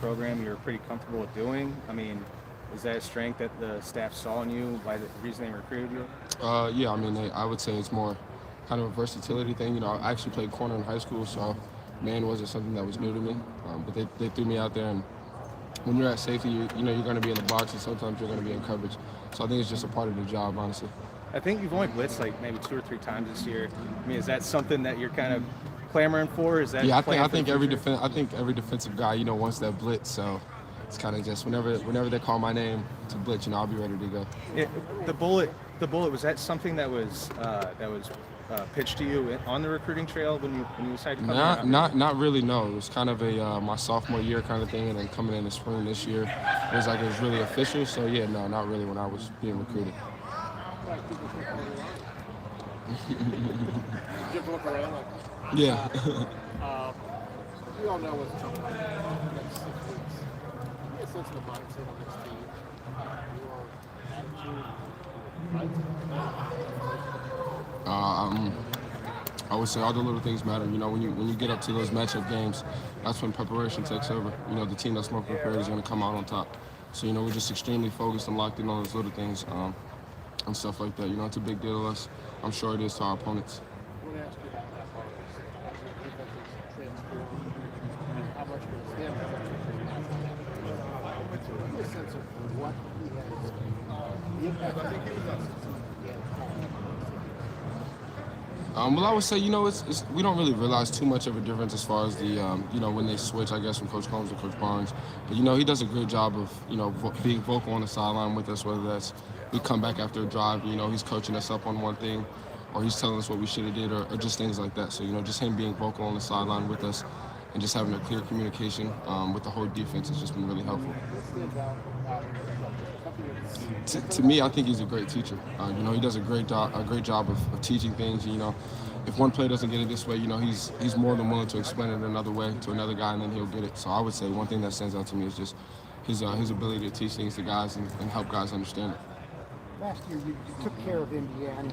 program you're pretty comfortable with doing. I mean, is that a strength that the staff saw in you by the reason they recruited you? Yeah, I mean, I would say it's more kind of a versatility thing. I actually played corner in high school, so man wasn't something that was new to me. But they threw me out there, and when you're at safety, you're going to be in the box, and sometimes you're going to be in coverage. So I think it's just a part of the job, honestly. I think you've only blitzed like maybe 2 or 3 times this year. I mean, is that something that you're kind of clamoring for? Is that Yeah, I plan for the think every future? every defensive guy wants that blitz. So it's kind of just whenever they call my name to blitz, I'll be ready to go. Yeah, the bullet was that something that was pitched to you on the recruiting trail when you decided to come Not here? not not really. No, it was kind of a my sophomore year kind of thing, and then coming in the spring this year, it was like it was really official. So yeah, no, not really when I was being recruited. Just look around like, Yeah. uh, we all know what's coming up in the next 6 weeks. Get a sense of the mindset of this team, your attitude, I would say all the little things matter. When you get up to those matchup games, that's when preparation takes over. The team that's more prepared is going to come out on top. So we're just extremely focused and locked in on those little things and stuff like that. It's a big deal to us. I'm sure it is to our opponents. I want to ask you about that part of this. As your defense is transformed, how much does him have to get a sense of what he has, the impact I think he does. Well, I would say, we don't really realize too much of a difference as far as the, when they switch, I guess, from Coach Combs to Coach Barnes. But, he does a great job of, being vocal on the sideline with us, whether that's we come back after a drive, he's coaching us up on one thing, or he's telling us what we should have did, or just things like that. So, just him being vocal on the sideline with us and just having a clear communication with the whole defense has just been really helpful. To me, I think he's a great teacher. He does a great job of teaching things. If one player doesn't get it this way, he's more than willing to explain it another way to another guy, and then he'll get it. So I would say one thing that stands out to me is just his ability to teach things to guys and help guys understand it. Last year, you took care of Indiana.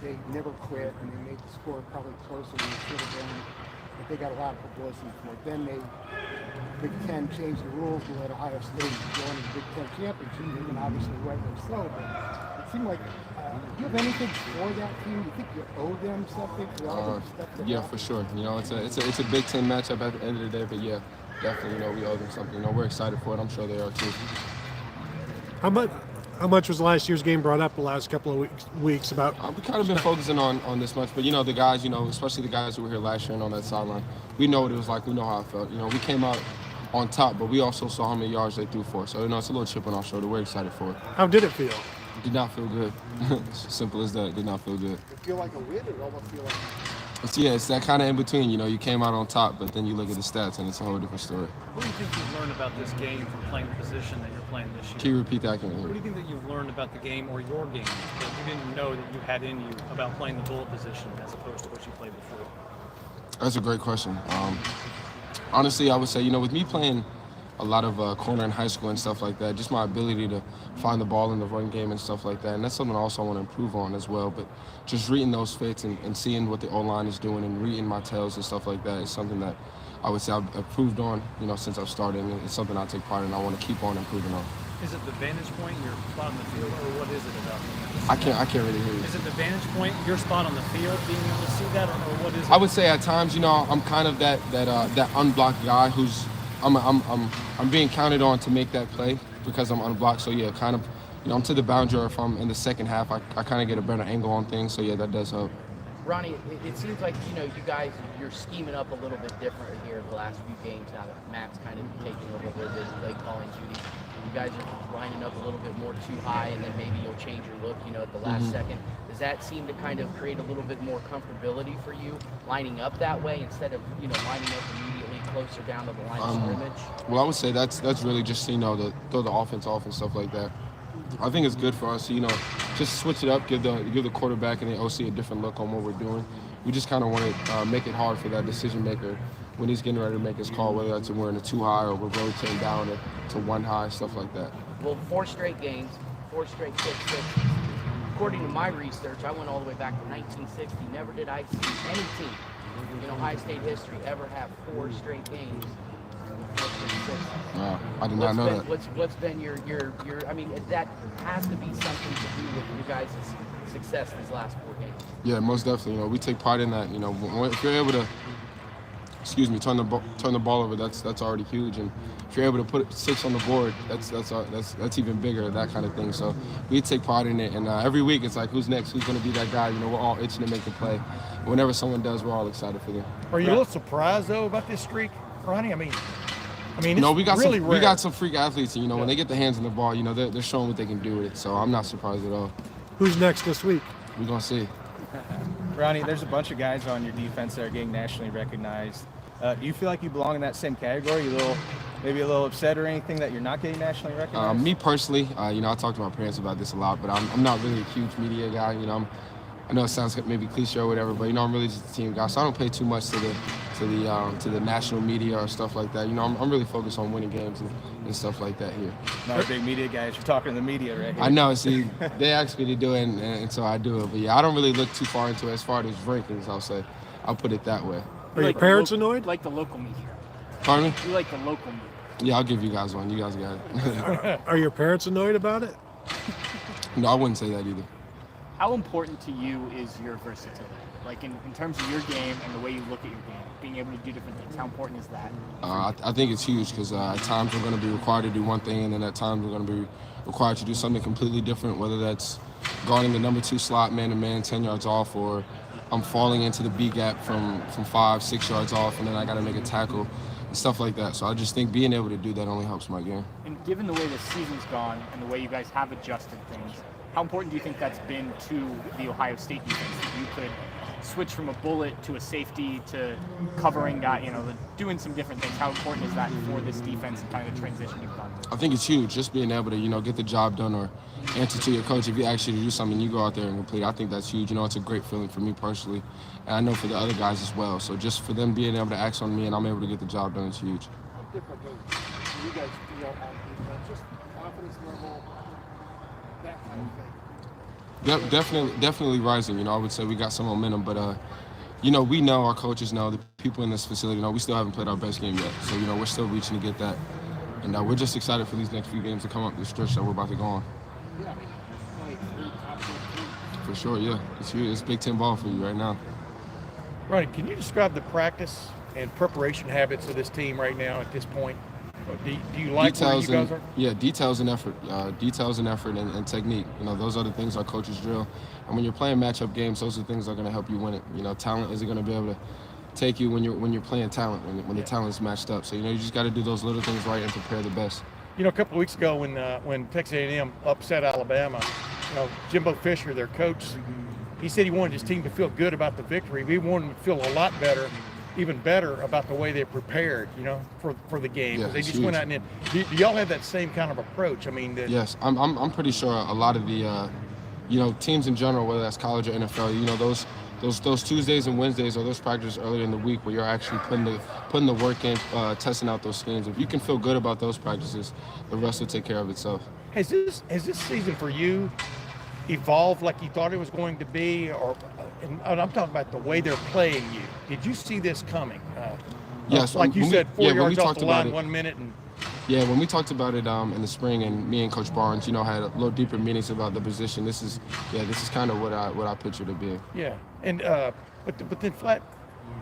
They never quit, and they made the score probably closer than it should have been. But they got a lot of publicity for it. Then Big Ten changed the rules to let Ohio State join the Big Ten championship, and obviously rightly so. But it seemed like, do you have anything for that team? Do you think you owe them something for all the stuff that Yeah, for sure. It's a Big Ten matchup at the end of the day, but yeah, definitely, we owe them something. We're excited for it. I'm sure they are too. How much was last year's game brought up the last couple of weeks about? We've kind of been focusing on this much, but the guys, especially the guys who were here last year and on that sideline, we know what it was like. We know how it felt. We came out on top, but we also saw how many yards they threw for. So it's a little chip on our shoulder. We're excited for it. How did it feel? It did not feel good. Simple as that. It did not feel good. It feel like a win, or almost feel like. It's that kind of in between. You came out on top, but then you look at the stats and it's a whole different story. What do you think you've learned about this game from playing the position that you're playing this year? Can you repeat that? I can't hear. What do you think that you've learned about the game or your game that you didn't know that you had in you about playing the bullet position as opposed to what you played before? That's a great question. Honestly, I would say, with me playing a lot of corner in high school and stuff like that, just my ability to find the ball in the run game and stuff like that. And that's something also I want to improve on as well. But just reading those fits and seeing what the O-line is doing and reading my tails and stuff like that is something that I would say I've improved on, since I've started. And it's something I take pride in and I want to keep on improving on. Is it the vantage point, your spot on the field, or what is it about? I can't really hear you. Is it the vantage point, your spot on the field, being able to see that, or what is it? I would say at times, I'm kind of that unblocked guy who's I'm being counted on to make that play because I'm unblocked. So yeah, kind of, I'm to the boundary. Or if I'm in the second half, I kind of get a better angle on things. So yeah, that does help. Ronnie, it seems like you guys, you're scheming up a little bit differently here the last few games now that Matt's kind of taking over a little bit of play calling duty. You guys are lining up a little bit more too high, and then maybe you'll change your look, at the last second. Does that seem to kind of create a little bit more comfortability for you lining up that way instead of lining up immediately closer down to the line of scrimmage? Well, I would say that's really just to throw the offense off and stuff like that. I think it's good for us to just switch it up, give the quarterback and the OC a different look on what we're doing. We just kind of want to make it hard for that decision maker when he's getting ready to make his call, whether that's we're in a 2 high or we're rotating down to 1 high, stuff like that. Well, 4 straight games, 4 straight 6-6. According to my research, I went all the way back to 1960. Never did I see any team in Ohio State history ever have 4 straight games with 4-6. I did not know that. What's been your? I mean, that has to be something to do with you guys' success these last 4 games. Yeah, most definitely. You know, we take pride in that. You know, if you're able to, turn the ball over, that's already huge. And if you're able to put 6 on the board, that's even bigger. That kind of thing. So we take pride in it. And every week it's like, who's next? Who's going to be that guy? You know, we're all itching to make the play. Whenever someone does, we're all excited for them. Are you a little surprised though about this streak, Ronnie? I mean, No, we got really some rare. we got some freak athletes. And, when they get their hands on the ball, they're showing what they can do with it. So I'm not surprised at all. Who's next this week? We're gonna see. Ronnie, there's a bunch of guys on your defense that are getting nationally recognized. Do you feel like you belong in that same category? Maybe a little upset or anything that you're not getting nationally recognized? Me personally, I talk to my parents about this a lot, but I'm not really a huge media guy. I know it sounds maybe cliche or whatever, but I'm really just a team guy, so I don't pay too much to the national media or stuff like that. I'm really focused on winning games and stuff like that here. Not a big media guy. You're talking to the media right here. I know. See, they asked me to do it, and so I do it. But yeah, I don't really look too far into it as far as rankings. I'll put it that way. Are your parents annoyed? Like the local media. Pardon me? You like the local media. Yeah, I'll give you guys one. You guys got it. Are your parents annoyed about it? No, I wouldn't say that either. How important to you is your versatility? Like in terms of your game and the way you look at your game, being able to do different things, how important is that? I think it's huge because at times we're going to be required to do one thing, and then at times we're going to be required to do something completely different, whether that's guarding the number 2 slot man-to-man 10 yards off, or I'm falling into the B gap from 5-6 yards off, and then I got to make a tackle and stuff like that. So I just think being able to do that only helps my game. And given the way the season's gone and the way you guys have adjusted things, how important do you think that's been to the Ohio State defense? That you could switch from a bullet to a safety to covering guy, doing some different things. How important is that for this defense and kind of the transition you've gone through? I think it's huge, just being able to, get the job done or answer to your coach if you ask you to do something, you go out there and complete. I think that's huge. It's a great feeling for me personally, and I know for the other guys as well. So just for them being able to act on me and I'm able to get the job done is huge. How different do you guys feel on defense? Just confidence level, that kind of thing. Definitely rising. I would say we got some momentum, but we know, our coaches know, the people in this facility know we still haven't played our best game yet. So we're still reaching to get that, and we're just excited for these next few games to come up the stretch that we're about to go on. Yeah. For sure, yeah, it's huge. It's Big Ten ball for you right now. Ronnie, can you describe the practice and preparation habits of this team right now at this point? Do you like where you guys are? Yeah, details and effort. And technique. Those are the things our coaches drill. And when you're playing matchup games, those are the things that are going to help you win it. Talent isn't going to be able to take you when you're playing talent, when the talent is matched up. So, you just got to do those little things right and prepare the best. A couple of weeks ago when Texas A&M upset Alabama, Jimbo Fisher, their coach, he said he wanted his team to feel good about the victory. We wanted them to feel a lot better, even better about the way they prepared, for the game. Yeah, They just huge. went out and do y'all have that same kind of approach? Yes, I'm pretty sure a lot of the, teams in general, whether that's college or NFL, those Tuesdays and Wednesdays are those practices earlier in the week where you're actually putting the work in, testing out those schemes. If you can feel good about those practices, the rest will take care of itself. Has this season for you evolved like you thought it was going to be, and I'm talking about the way they're playing you? Did you see this coming? Yes, like you said, 4 yards off the line, it, 1 minute, and yeah, when we talked about it in the spring, and me and Coach Barnes, had a little deeper meetings about the position. This is kind of what I pictured it being. yeah, and but then flat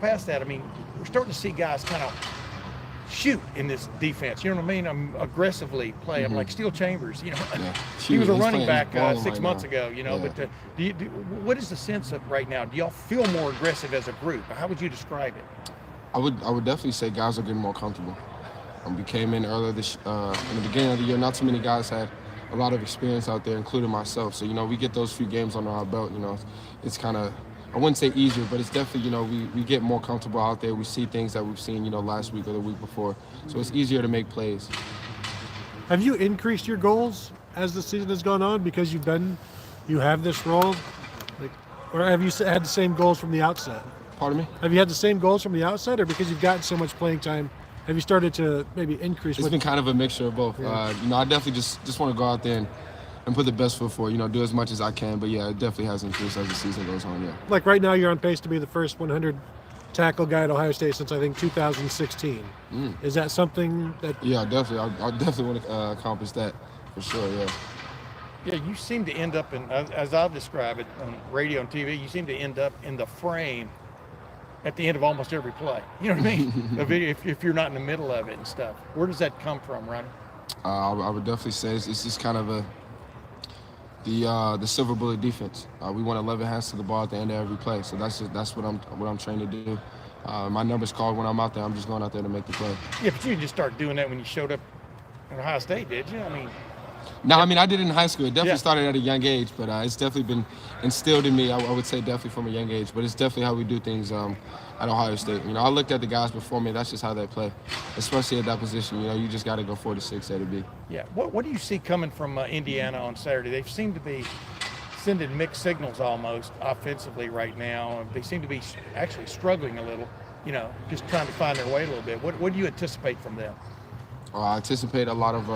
past that, we're starting to see guys kind of shoot in this defense. You know what I mean? Aggressively play. I'm like Steel Chambers. Yeah. He was a running back balling 6 right months now. ago. Yeah. But what is the sense of right now? Do y'all feel more aggressive as a group? How would you describe it? I would definitely say guys are getting more comfortable. We came in earlier in the beginning of the year. Not too many guys had a lot of experience out there, including myself. So we get those few games under our belt. It's kind of, I wouldn't say easier, but it's definitely we get more comfortable out there. We see things that we've seen last week or the week before. So it's easier to make plays. Have you increased your goals as the season has gone on because you have this role, or have you had the same goals from the outset? Pardon me? Have you had the same goals from the outset, or because you've gotten so much playing time, have you started to maybe increase? It's been kind of a mixture of both. Yeah. I definitely just want to go out there and put the best foot forward, do as much as I can. But yeah, it definitely has increased as the season goes on, yeah. Like right now, you're on pace to be the first 100 tackle guy at Ohio State since I think 2016. Is that something that? Yeah, definitely. I definitely want to accomplish that for sure. Yeah. Yeah, you seem to end up in, as I'll describe it on radio and TV, you seem to end up in the frame at the end of almost every play. You know what I mean? A video, if you're not in the middle of it and stuff. Where does that come from, Ronnie? I would definitely say it's just kind of the silver bullet defense. We want 11 hands to the ball at the end of every play. So that's what I'm trained to do. My number's called when I'm out there. I'm just going out there to make the play. Yeah, but you didn't just start doing that when you showed up at Ohio State, did you? I mean, No, I mean, I did it in high school. It definitely Yeah. started at a young age, but it's definitely been instilled in me, I would say definitely from a young age, but it's definitely how we do things at Ohio State. You know, I looked at the guys before me. That's just how they play, especially at that position. You know, you just got to go 4 to 6 A to B. yeah. What do you see coming from Indiana on Saturday? They seem to be sending mixed signals almost offensively right now. They seem to be actually struggling a little, you know, just trying to find their way a little bit. What do you anticipate from them? I anticipate a lot of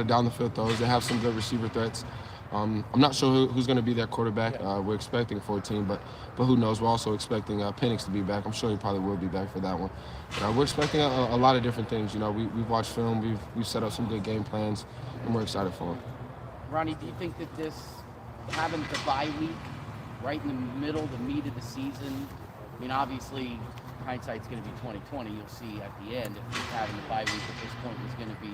down the field throws. They have some good receiver threats. I'm not sure who's going to be their quarterback. We're expecting 14, but who knows? We're also expecting Penix to be back. I'm sure he probably will be back for that one. But, we're expecting a lot of different things. You know, we've watched film, we've set up some good game plans, and we're excited for them. Ronnie, do you think that this, having the bye week right in the middle, the meat of the season, I mean, obviously, hindsight's going to be 2020. You'll see at the end if having the bye week at this point was going to be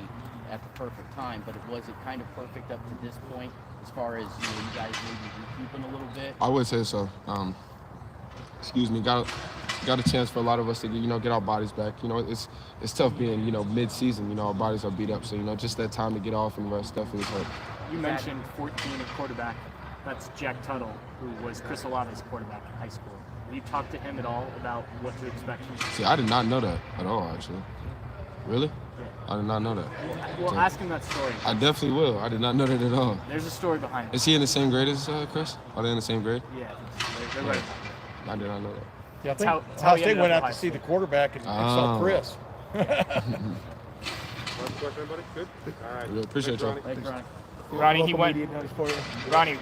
at the perfect time, but was it kind of perfect up to this point as far as, you know, you guys maybe recouping a little bit? I would say so. Excuse me. Got a chance for a lot of us to, you know, get our bodies back. You know, it's tough being, you know, mid-season. You know, our bodies are beat up, so, you know, just that time to get off and rest definitely hurt. You mentioned 14 at quarterback. That's Jack Tuttle, who was Chris Olave's quarterback in high school. Have you talked to him at all about what to expect from him? See, I did not know that at all, actually. Really? I did not know that. Well, ask him that story. I definitely will. I did not know that at all. There's a story behind it. Is he in the same grade as Chris? Are they in the same grade? Yeah, they're right. I did not know that. Yeah, I think how Ohio he State ended went up out in to see high the quarterback and saw Oh. Chris. Last question, everybody? Good? All right. Really appreciate y'all. Thanks, Ronnie. Ronnie, he went. Ronnie,